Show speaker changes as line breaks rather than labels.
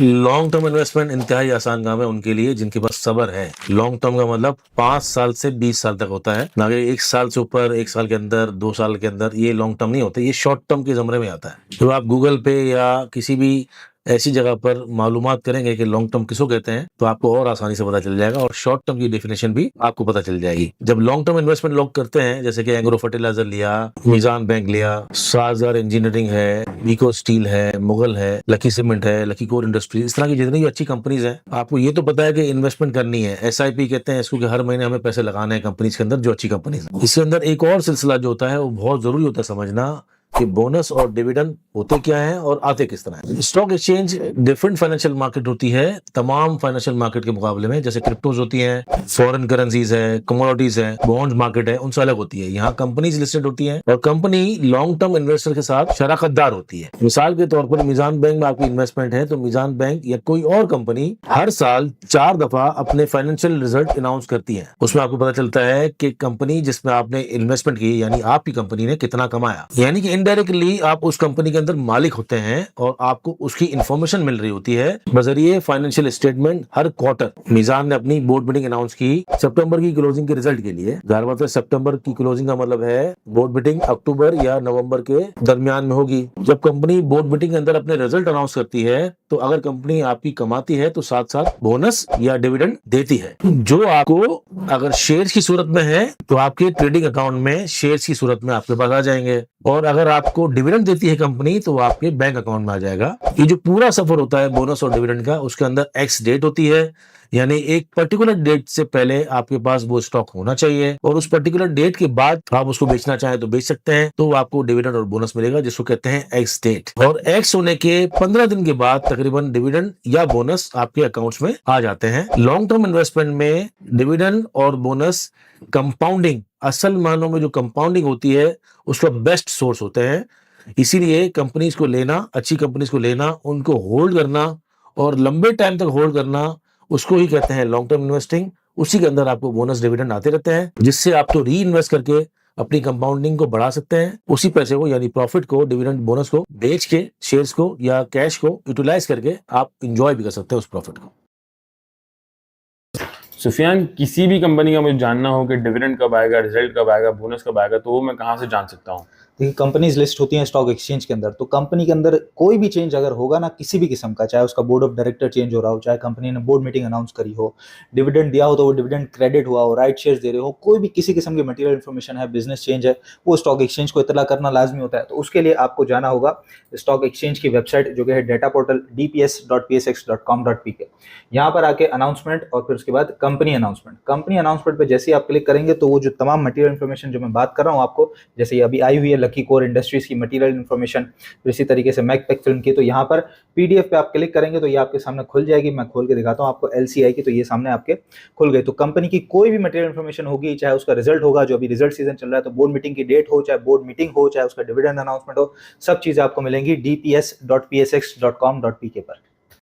Long term investment इंतहाई आसान काम है उनके लिए जिनके पास सब्र है। लॉन्ग टर्म का मतलब 5 साल से 20 साल तक होता है, ना कि 1 साल से ऊपर, 1 साल के अंदर, 2 साल के अंदर। ये लॉन्ग टर्म नहीं होता, ये शॉर्ट टर्म के जमरे में आता है। जब आप गूगल पे या किसी भी ऐसी जगह पर मालूमात करेंगे कि लॉन्ग टर्म किसको कहते हैं, तो आपको और आसानी से पता चल जाएगा और शॉर्ट टर्म की डेफिनेशन भी आपको पता चल जाएगी। जब लॉन्ग टर्म इन्वेस्टमेंट लोग करते हैं, जैसे कि एग्रो फर्टिलाइजर लिया, मीजान बैंक लिया, साजर इंजीनियरिंग है, वीको स्टील है, मुगल है, लकी सीमेंट है, लकी कोर इंडस्ट्री, इस तरह की जितनी भी अच्छी कंपनीज हैं, आपको ये तो पता है कि इन्वेस्टमेंट करनी है। SIP कहते हैं इसको, कि हर महीने हमें पैसे लगाने हैं कंपनीज के अंदर जो अच्छी कंपनीज है। इसके अंदर एक और सिलसिला जो होता है वो बहुत जरूरी होता है समझना, कि बोनस और डिविडेंड होते क्या हैं और आते किस तरह हैं। Stock exchange different financial market होती है तमाम फाइनेंशियल मार्केट के मुकाबले में। जैसे क्रिप्टोज होती हैं, फॉरेन करेंसीज है, कमोडिटीज है, बॉन्ड्स मार्केट है, उनसे अलग होती है। यहाँ कंपनीज लिस्टेड होती हैं और कंपनी लॉन्ग टर्म इन्वेस्टर के साथ शराकतदार होती है। मिसाल के तौर पर मीजान बैंक में आपकी इन्वेस्टमेंट है तो मीजान बैंक या कोई और कंपनी हर साल 4 दफा अपने फाइनेंशियल रिजल्ट अनाउंस करती है। उसमें आपको पता चलता है कि कंपनी जिसमें आपने इन्वेस्टमेंट की, यानी आपकी कंपनी ने कितना कमाया। यानी कि इनडायरेक्टली आप उस कंपनी के अंदर मालिक होते हैं और आपको उसकी इंफॉर्मेशन मिल रही होती है बजरिए फाइनेंशियल स्टेटमेंट। हर क्वार्टर मीजान ने अपनी बोर्ड मीटिंग अनाउंस की सितंबर की क्लोजिंग के रिजल्ट के लिए। जाहिर बात है सितंबर की क्लोजिंग का मतलब है बोर्ड मीटिंग अक्टूबर या नवंबर के दरमियान में होगी। जब कंपनी बोर्ड मीटिंग के अंदर अपने रिजल्ट अनाउंस करती है तो अगर कंपनी आपकी कमाती है तो साथ साथ बोनस या डिविडेंड देती है, जो आपको अगर शेयर्स की सूरत में है तो आपके ट्रेडिंग अकाउंट में शेयर्स की सूरत में आपके पास आ जाएंगे, और अगर आपको डिविडेंड देती है कंपनी तो वो आपके बैंक अकाउंट में आ जाएगा। ये जो पूरा सफर होता है बोनस और डिविडेंड का, उसके अंदर एक्स डेट होती है, यानी एक पर्टिकुलर डेट से पहले आपके पास वो स्टॉक होना चाहिए और उस पर्टिकुलर डेट के बाद आप उसको बेचना चाहें तो बेच सकते हैं, तो आपको डिविडेंड और बोनस मिलेगा, जिसको कहते हैं एक्स डेट। और एक्स होने के 15 दिन के बाद तकरीबन डिविडेंड या बोनस आपके अकाउंट्स में आ जाते हैं। लॉन्ग टर्म इन्वेस्टमेंट में डिविडेंड और बोनस कंपाउंडिंग, असल मानों में जो कंपाउंडिंग होती है उसका बेस्ट सोर्स होते हैं। इसीलिए कंपनीज को लेना, अच्छी कंपनीज को लेना, उनको होल्ड करना और लंबे टाइम तक होल्ड करना, उसको ही कहते हैं लॉन्ग टर्म इन्वेस्टिंग। उसी के अंदर आपको बोनस डिविडेंड आते रहते हैं, जिससे आप तो री इन्वेस्ट करके अपनी कंपाउंडिंग को बढ़ा सकते हैं। उसी पैसे को, यानी प्रॉफिट को, डिविडेंड बोनस को बेच के, शेयर्स को या कैश को यूटिलाइज करके आप इंजॉय भी कर सकते हैं उस प्रॉफिट को।
सुफियान, किसी भी कंपनी का मुझे जानना हो कि डिविडेंड कब आएगा, रिजल्ट कब आएगा, बोनस कब आएगा, तो वो मैं कहाँ से जान सकता हूँ?
देखिए, कंपनीज लिस्ट होती हैं स्टॉक एक्सचेंज के अंदर, तो कंपनी के अंदर कोई भी चेंज अगर होगा ना, किसी भी किस्म का, चाहे उसका बोर्ड ऑफ डायरेक्टर चेंज हो रहा हो, चाहे कंपनी ने बोर्ड मीटिंग अनाउंस करी हो, डिविडेंड दिया हो तो वो डिविडेंड क्रेडिट हुआ हो, राइट शेयर्स दे रहे हो, कोई भी किसी किस्म की मटेरियल इन्फॉर्मेशन है, बिजनेस चेंज है, वो स्टॉक एक्सचेंज को इतला करना लाजमी होता है। तो उसके लिए आपको जाना होगा स्टॉक एक्सचेंज की वेबसाइट, जो कि है डेटा पोर्टल dps.psx.com.pk। यहाँ पर आके अनाउंसमेंट और फिर उसके बाद कंपनी अनाउंसमेंट पे जैसे ही आप क्लिक करेंगे तो वो जो तमाम मटेरियल इन्फॉर्मेशन जो मैं बात कर रहा हूँ आपको, जैसे ये अभी आई हुई है लकी कोर इंडस्ट्रीज की मटेरियल इन्फॉर्मेशन, फिर इसी तरीके से मैकपेक फिल्म की, तो यहाँ पर PDF पे आप क्लिक करेंगे तो ये आपके सामने खुल जाएगी। मैं खोल के दिखाता हूँ आपको LCI की, तो ये सामने आपके खुल गई। तो कंपनी की कोई भी मटेरियल इन्फॉर्मेशन होगी, चाहे उसका रिजल्ट होगा, जो अभी रिजल्ट सीजन चल रहा है, तो बोर्ड मीटिंग की डेट हो, चाहे बोर्ड मीटिंग हो, चाहे उसका डिविडेंड अनाउंसमेंट हो, सब चीजें आपको मिलेंगी dps.psx.com.pk पर।